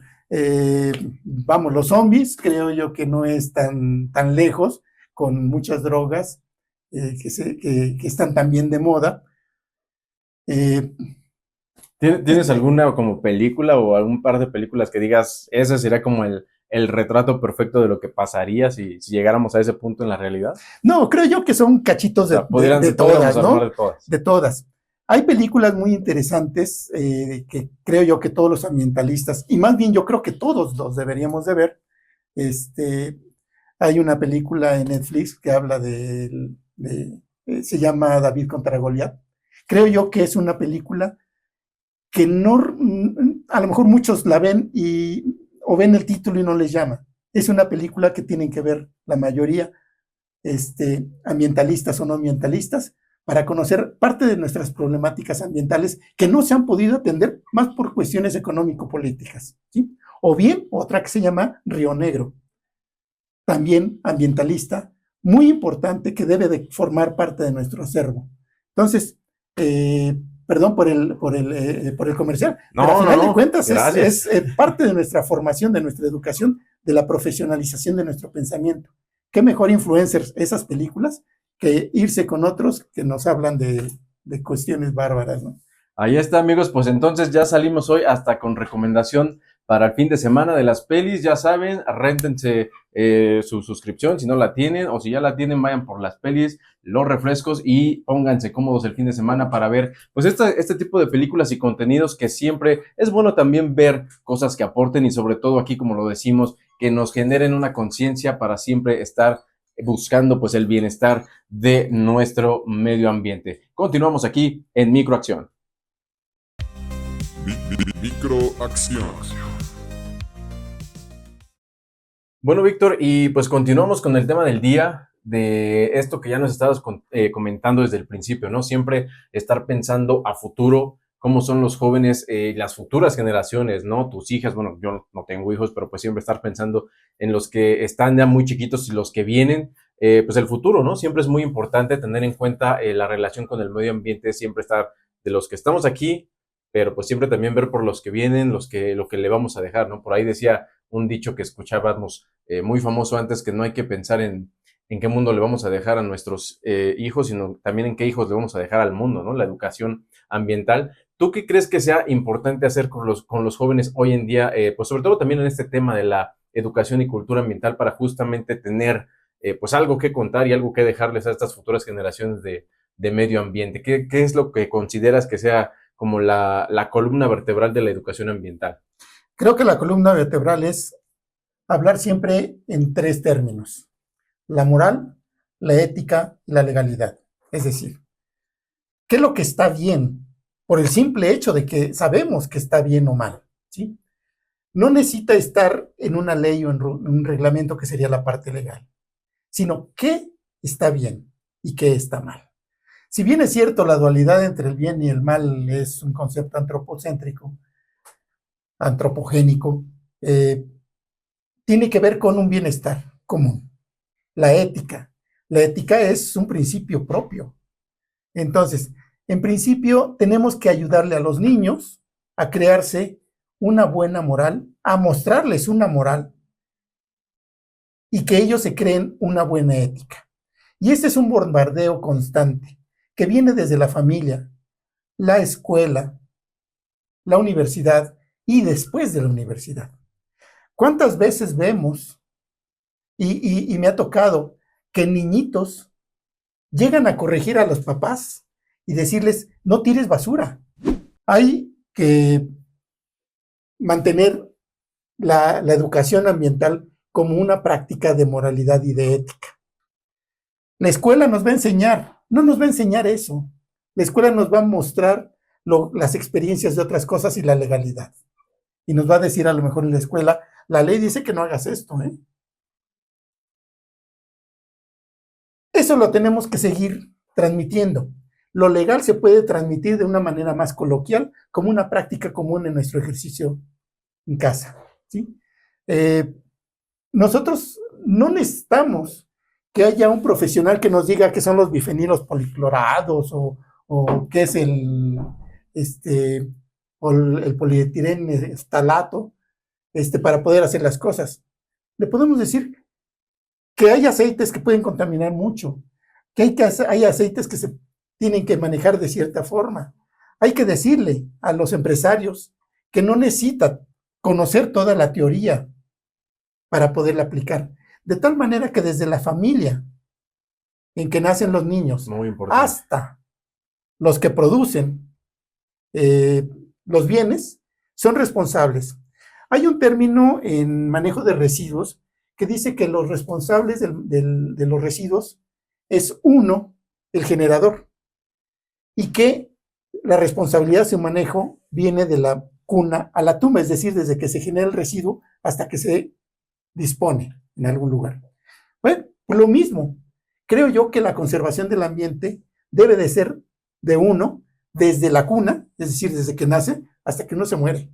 Vamos, los zombies, creo yo que no es tan lejos, con muchas drogas que están también de moda. ¿Tienes alguna como película o algún par de películas que digas, ese sería como el retrato perfecto de lo que pasaría si llegáramos a ese punto en la realidad? No, creo yo que son cachitos de todas, ¿no? De todas. Hay películas muy interesantes que creo yo que todos los ambientalistas, y más bien yo creo que todos los deberíamos de ver. Hay una película en Netflix que habla se llama David contra Goliat. Creo yo que es una película que no, a lo mejor muchos la ven o ven el título y no les llama. Es una película que tienen que ver la mayoría, ambientalistas o no ambientalistas, para conocer parte de nuestras problemáticas ambientales que no se han podido atender más por cuestiones económico-políticas, ¿sí? O bien otra que se llama Río Negro, también ambientalista, muy importante, que debe de formar parte de nuestro acervo. Entonces, perdón por el comercial, pero al final de cuentas es parte de nuestra formación, de nuestra educación, de la profesionalización de nuestro pensamiento. ¿Qué mejor influencers esas películas que irse con otros que nos hablan de cuestiones bárbaras, ¿no? Ahí está, amigos, pues entonces ya salimos hoy hasta con recomendación para el fin de semana de las pelis. Ya saben, réntense su suscripción si no la tienen, o si ya la tienen, vayan por las pelis, los refrescos y pónganse cómodos el fin de semana para ver pues este tipo de películas y contenidos, que siempre es bueno también ver cosas que aporten y sobre todo aquí, como lo decimos, que nos generen una conciencia para siempre estar buscando pues el bienestar de nuestro medio ambiente. Continuamos aquí en Microacción. Microacción. Bueno, Víctor, y pues continuamos con el tema del día, de esto que ya nos estabas comentando desde el principio, ¿no? Siempre estar pensando a futuro, cómo son los jóvenes, las futuras generaciones, ¿no? Tus hijas, bueno, yo no tengo hijos, pero pues siempre estar pensando en los que están ya muy chiquitos y los que vienen, pues el futuro, ¿no? Siempre es muy importante tener en cuenta la relación con el medio ambiente, siempre estar de los que estamos aquí, pero pues siempre también ver por los que vienen, lo que le vamos a dejar, ¿no? Por ahí decía un dicho que escuchábamos muy famoso antes, que no hay que pensar en qué mundo le vamos a dejar a nuestros hijos, sino también en qué hijos le vamos a dejar al mundo, ¿no? La educación ambiental. ¿Tú qué crees que sea importante hacer con los jóvenes hoy en día, pues sobre todo también en este tema de la educación y cultura ambiental para justamente tener pues algo que contar y algo que dejarles a estas futuras generaciones de medio ambiente? ¿Qué es lo que consideras que sea como la columna vertebral de la educación ambiental? Creo que la columna vertebral es hablar siempre en tres términos: la moral, la ética y la legalidad. Es decir, ¿qué es lo que está bien? Por el simple hecho de que sabemos que está bien o mal, ¿sí? No necesita estar en una ley o en un reglamento, que sería la parte legal, sino qué está bien y qué está mal. Si bien es cierto, la dualidad entre el bien y el mal es un concepto antropocéntrico, antropogénico, tiene que ver con un bienestar común. La ética. La ética es un principio propio. Entonces, en principio, tenemos que ayudarle a los niños a crearse una buena moral, a mostrarles una moral y que ellos se creen una buena ética. Y este es un bombardeo constante que viene desde la familia, la escuela, la universidad y después de la universidad. ¿Cuántas veces vemos, y me ha tocado, que niñitos llegan a corregir a los papás y decirles, no tires basura? Hay que mantener la educación ambiental como una práctica de moralidad y de ética. La escuela nos va a enseñar, no nos va a enseñar eso. La escuela nos va a mostrar las experiencias de otras cosas y la legalidad. Y nos va a decir, a lo mejor en la escuela, la ley dice que no hagas esto, ¿eh? Eso lo tenemos que seguir transmitiendo. Lo legal se puede transmitir de una manera más coloquial, como una práctica común en nuestro ejercicio en casa, ¿sí? Nosotros no necesitamos que haya un profesional que nos diga qué son los bifenilos policlorados o qué es el polietileno para poder hacer las cosas. Le podemos decir que hay aceites que pueden contaminar mucho, que hay aceites que se tienen que manejar de cierta forma. Hay que decirle a los empresarios que no necesitan conocer toda la teoría para poderla aplicar. De tal manera que desde la familia en que nacen los niños hasta los que producen los bienes son responsables. Hay un término en manejo de residuos que dice que los responsables de los residuos es uno, el generador, y que la responsabilidad de su manejo viene de la cuna a la tumba, es decir, desde que se genera el residuo hasta que se dispone en algún lugar. Bueno, pues lo mismo. Creo yo que la conservación del ambiente debe de ser de uno desde la cuna, es decir, desde que nace hasta que uno se muere.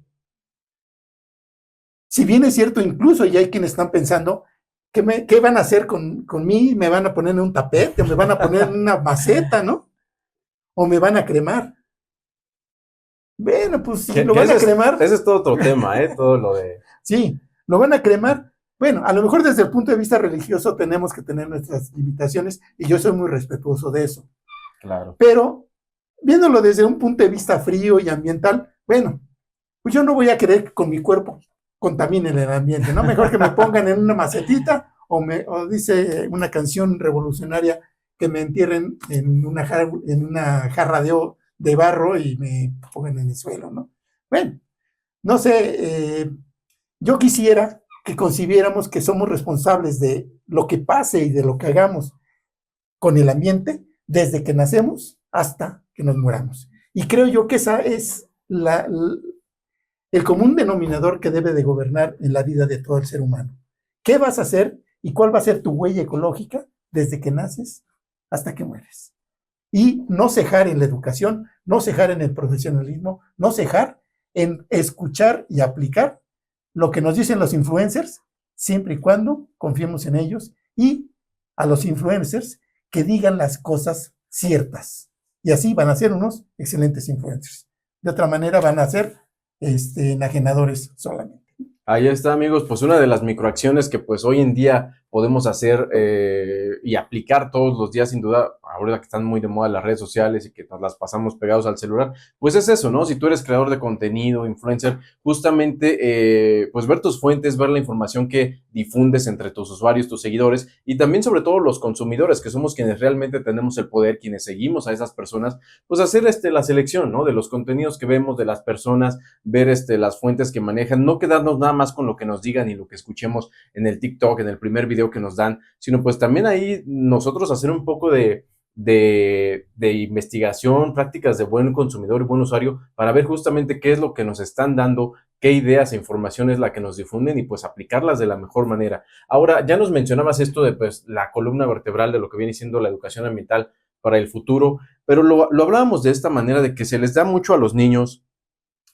Si bien es cierto, incluso ya hay quienes están pensando, ¿qué van a hacer con mí? ¿Me van a poner en un tapete? ¿Me van a poner en una maceta, no? ¿O me van a cremar? Bueno, pues si lo van a cremar... Ese es todo otro tema, todo lo de... Sí, lo van a cremar. Bueno, a lo mejor desde el punto de vista religioso tenemos que tener nuestras limitaciones y yo soy muy respetuoso de eso. Claro. Pero viéndolo desde un punto de vista frío y ambiental, bueno, pues yo no voy a querer que con mi cuerpo contaminen el ambiente, ¿no? Mejor que me pongan en una macetita o dice una canción revolucionaria, que me entierren en una jarra de barro y me pongan en el suelo, ¿no? Bueno, no sé, yo quisiera que concibiéramos que somos responsables de lo que pase y de lo que hagamos con el ambiente desde que nacemos hasta que nos muramos. Y creo yo que esa es el común denominador que debe de gobernar en la vida de todo el ser humano. ¿Qué vas a hacer y cuál va a ser tu huella ecológica desde que naces hasta que mueres? y no cejar en la educación, no cejar en el profesionalismo, no cejar en escuchar y aplicar lo que nos dicen los influencers, siempre y cuando confiemos en ellos, y a los influencers que digan las cosas ciertas. Y así van a ser unos excelentes influencers. De otra manera van a ser enajenadores solamente. Ahí está, amigos, pues una de las microacciones que pues hoy en día podemos hacer y aplicar todos los días, sin duda, ahora que están muy de moda las redes sociales y que nos las pasamos pegados al celular, pues es eso, ¿no? Si tú eres creador de contenido, influencer, justamente pues ver tus fuentes, ver la información que difundes entre tus usuarios, tus seguidores y también sobre todo los consumidores, que somos quienes realmente tenemos el poder, quienes seguimos a esas personas, pues hacer la selección, ¿no? De los contenidos que vemos, de las personas, ver las fuentes que manejan, no quedarnos nada más con lo que nos digan y lo que escuchemos en el TikTok, en el primer video que nos dan, sino pues también ahí nosotros hacer un poco de investigación, prácticas de buen consumidor y buen usuario para ver justamente qué es lo que nos están dando, qué ideas e información es la que nos difunden y pues aplicarlas de la mejor manera. Ahora, ya nos mencionabas esto de pues la columna vertebral de lo que viene siendo la educación ambiental para el futuro, pero lo hablábamos de esta manera de que se les da mucho a los niños,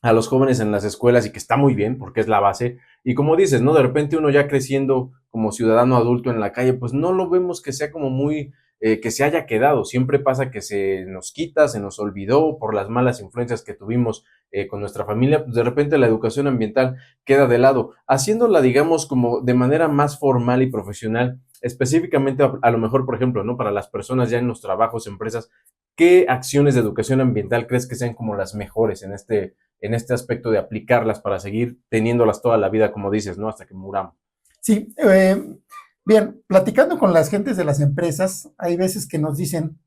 a los jóvenes en las escuelas y que está muy bien porque es la base. Y como dices, ¿no? De repente uno ya creciendo como ciudadano adulto en la calle, pues no lo vemos que sea como muy, que se haya quedado. Siempre pasa que se nos quita, se nos olvidó por las malas influencias que tuvimos con nuestra familia, pues de repente la educación ambiental queda de lado, haciéndola, digamos, como de manera más formal y profesional, específicamente a lo mejor, por ejemplo, ¿no? Para las personas ya en los trabajos, empresas, ¿qué acciones de educación ambiental crees que sean como las mejores en este aspecto de aplicarlas para seguir teniéndolas toda la vida, como dices, ¿no? Hasta que muramos. Sí, bien, platicando con las gentes de las empresas, hay veces que nos dicen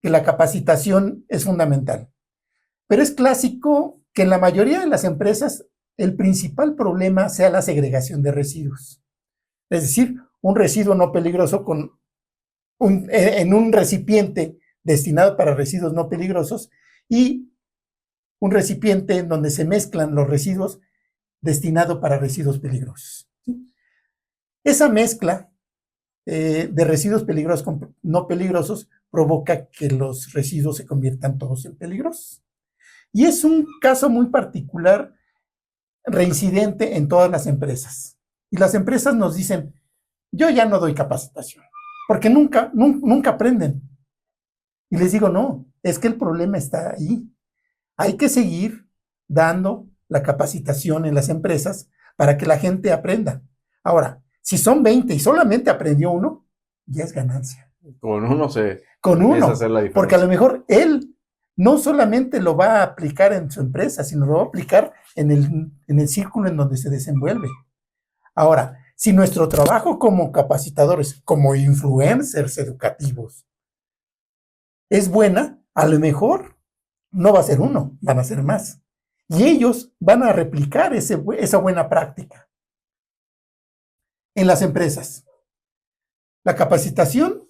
que la capacitación es fundamental, pero es clásico que en la mayoría de las empresas el principal problema sea la segregación de residuos. Es decir, un residuo no peligroso en un recipiente destinado para residuos no peligrosos y un recipiente en donde se mezclan los residuos destinado para residuos peligrosos. ¿Sí? Esa mezcla de residuos peligrosos con no peligrosos provoca que los residuos se conviertan todos en peligrosos. Y es un caso muy particular, reincidente en todas las empresas. Y las empresas nos dicen, yo ya no doy capacitación, porque nunca aprenden. Y les digo, no, es que el problema está ahí. Hay que seguir dando la capacitación en las empresas para que la gente aprenda. Ahora, si son 20 y solamente aprendió uno, ya es ganancia. Con uno se Con uno, empieza a hacer la diferencia. Porque a lo mejor él no solamente lo va a aplicar en su empresa, sino lo va a aplicar en el círculo en donde se desenvuelve. Ahora, si nuestro trabajo como capacitadores, como influencers educativos, es buena, a lo mejor no va a ser uno, van a ser más. Y ellos van a replicar esa buena práctica. En las empresas, la capacitación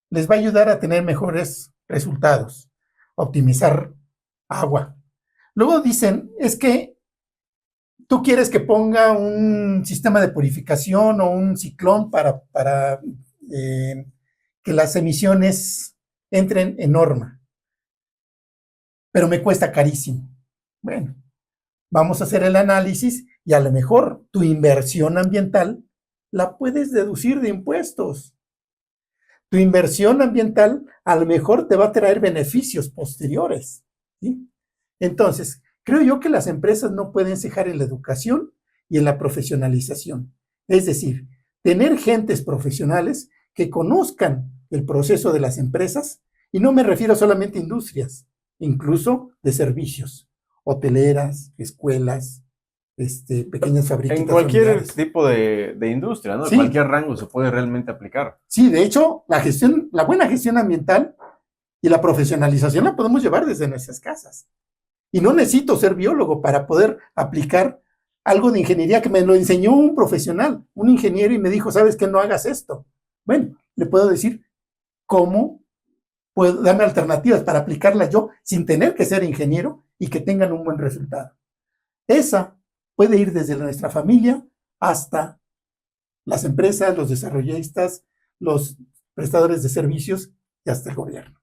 les va a ayudar a tener mejores resultados, optimizar agua. Luego dicen, es que tú quieres que ponga un sistema de purificación o un ciclón para que las emisiones entren en norma, pero me cuesta carísimo. Bueno, vamos a hacer el análisis y a lo mejor tu inversión ambiental la puedes deducir de impuestos. Tu inversión ambiental a lo mejor te va a traer beneficios posteriores, ¿sí? Entonces, creo yo que las empresas no pueden cejar en la educación y en la profesionalización. Es decir, tener gentes profesionales que conozcan el proceso de las empresas, y no me refiero solamente a industrias, incluso de servicios, hoteleras, escuelas, pequeñas fábricas. En cualquier familiares. Tipo de industria, ¿no? Sí. En cualquier rango se puede realmente aplicar. Sí, de hecho, la buena gestión ambiental y la profesionalización la podemos llevar desde nuestras casas. Y no necesito ser biólogo para poder aplicar algo de ingeniería que me lo enseñó un profesional, un ingeniero, y me dijo, ¿sabes qué? No hagas esto. Bueno, le puedo decir cómo puedo darme alternativas para aplicarlas yo sin tener que ser ingeniero y que tengan un buen resultado. Esa puede ir desde nuestra familia hasta las empresas, los desarrollistas, los prestadores de servicios y hasta el gobierno.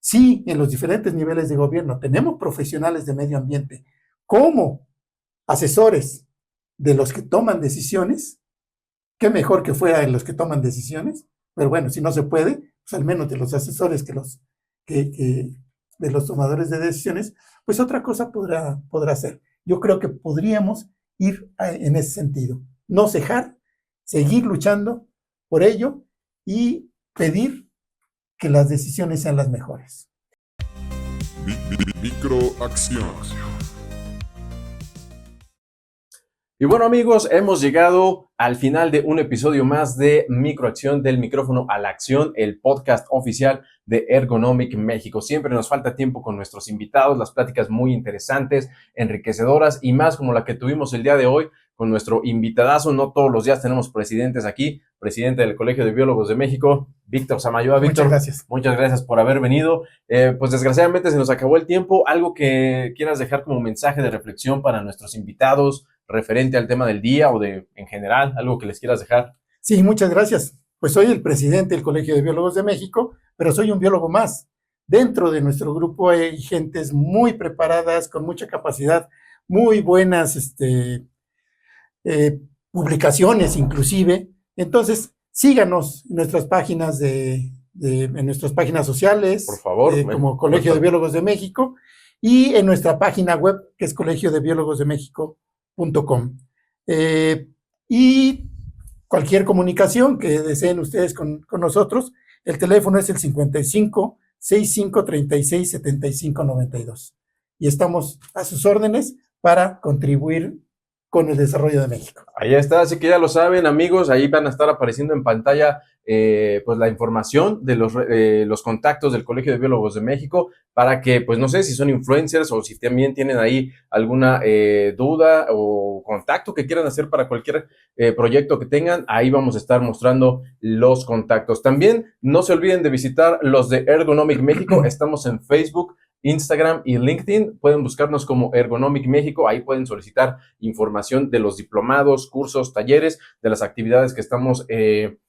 Si en los diferentes niveles de gobierno tenemos profesionales de medio ambiente como asesores de los que toman decisiones, qué mejor que fuera de los que toman decisiones, pero bueno, si no se puede, pues al menos de los asesores de los tomadores de decisiones, pues otra cosa podrá ser. Yo creo que podríamos ir en ese sentido, no cejar, seguir luchando por ello y pedir que las decisiones sean las mejores. Microacción. Y bueno, amigos, hemos llegado al final de un episodio más de Microacción, del micrófono a la acción, el podcast oficial de Ergonomic México. Siempre nos falta tiempo con nuestros invitados, las pláticas muy interesantes, enriquecedoras y más como la que tuvimos el día de hoy con nuestro invitadazo. No todos los días tenemos presidentes aquí, presidente del Colegio de Biólogos de México, Víctor Samayoa. Víctor, muchas gracias por haber venido. Pues desgraciadamente se nos acabó el tiempo. ¿Algo que quieras dejar como mensaje de reflexión para nuestros invitados referente al tema del día o en general, algo que les quieras dejar? Sí, muchas gracias. Pues soy el presidente del Colegio de Biólogos de México, pero soy un biólogo más. Dentro de nuestro grupo hay gentes muy preparadas, con mucha capacidad, muy buenas publicaciones inclusive. Entonces, síganos en nuestras páginas en nuestras páginas sociales, por favor, como Colegio de Biólogos de México, y en nuestra página web, que es colegiodebiólogosdemexico.com. Y cualquier comunicación que deseen ustedes con nosotros, el teléfono es el 55 65 36 75 92. Y estamos a sus órdenes para contribuir con el desarrollo de México. Ahí está, así que ya lo saben, amigos, ahí van a estar apareciendo en pantalla pues la información de los contactos del Colegio de Biólogos de México para que, pues no sé si son influencers o si también tienen ahí alguna duda o contacto que quieran hacer para cualquier proyecto que tengan, ahí vamos a estar mostrando los contactos. También no se olviden de visitar los de Ergonomic México, estamos en Facebook, Instagram y LinkedIn, pueden buscarnos como Ergonomic México, ahí pueden solicitar información de los diplomados, cursos, talleres, de las actividades que estamos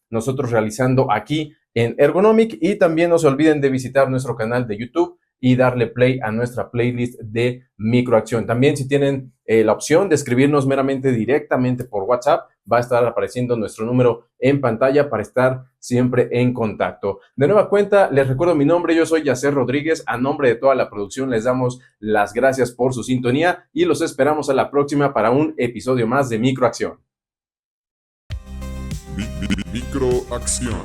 nosotros realizando aquí en Ergonomic, y también no se olviden de visitar nuestro canal de YouTube y darle play a nuestra playlist de Microacción. También si tienen la opción de escribirnos meramente directamente por WhatsApp, va a estar apareciendo nuestro número en pantalla para estar siempre en contacto. De nueva cuenta, les recuerdo mi nombre, yo soy Yacer Rodríguez. A nombre de toda la producción les damos las gracias por su sintonía y los esperamos a la próxima para un episodio más de Microacción. Microacción.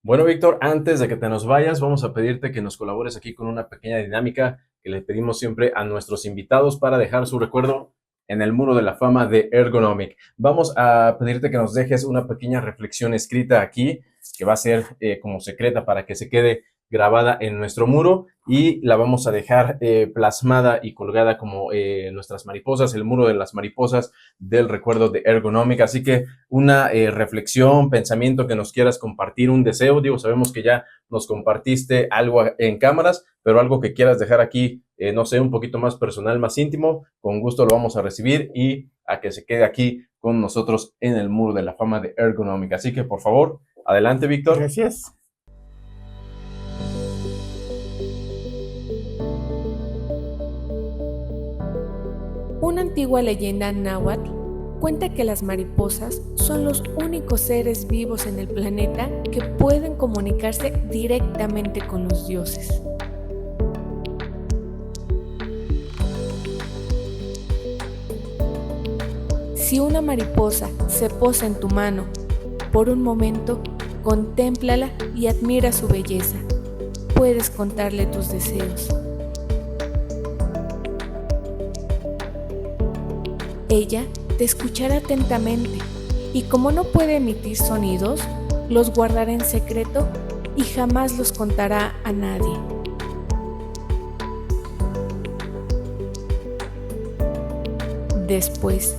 Bueno, Víctor, antes de que te nos vayas, vamos a pedirte que nos colabores aquí con una pequeña dinámica que le pedimos siempre a nuestros invitados para dejar su recuerdo en el muro de la fama de Ergonomic. Vamos a pedirte que nos dejes una pequeña reflexión escrita aquí, que va a ser como secreta para que se quede grabada en nuestro muro y la vamos a dejar plasmada y colgada como nuestras mariposas, el muro de las mariposas del recuerdo de Ergonomic. Así que una reflexión, pensamiento que nos quieras compartir, un deseo, digo, sabemos que ya nos compartiste algo en cámaras, pero algo que quieras dejar aquí, no sé, un poquito más personal, más íntimo, con gusto lo vamos a recibir y a que se quede aquí con nosotros en el muro de la fama de Ergonomic. Así que, por favor, adelante, Víctor. Gracias. Una antigua leyenda náhuatl cuenta que las mariposas son los únicos seres vivos en el planeta que pueden comunicarse directamente con los dioses. Si una mariposa se posa en tu mano, por un momento, contémplala y admira su belleza. Puedes contarle tus deseos. Ella te escuchará atentamente y como no puede emitir sonidos, los guardará en secreto y jamás los contará a nadie. Después,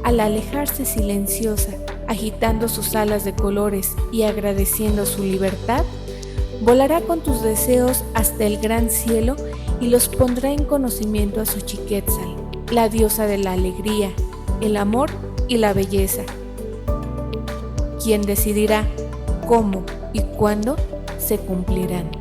al alejarse silenciosa, agitando sus alas de colores y agradeciendo su libertad, volará con tus deseos hasta el gran cielo y los pondrá en conocimiento a Xochiquétzatl, la diosa de la alegría, el amor y la belleza, quien decidirá cómo y cuándo se cumplirán.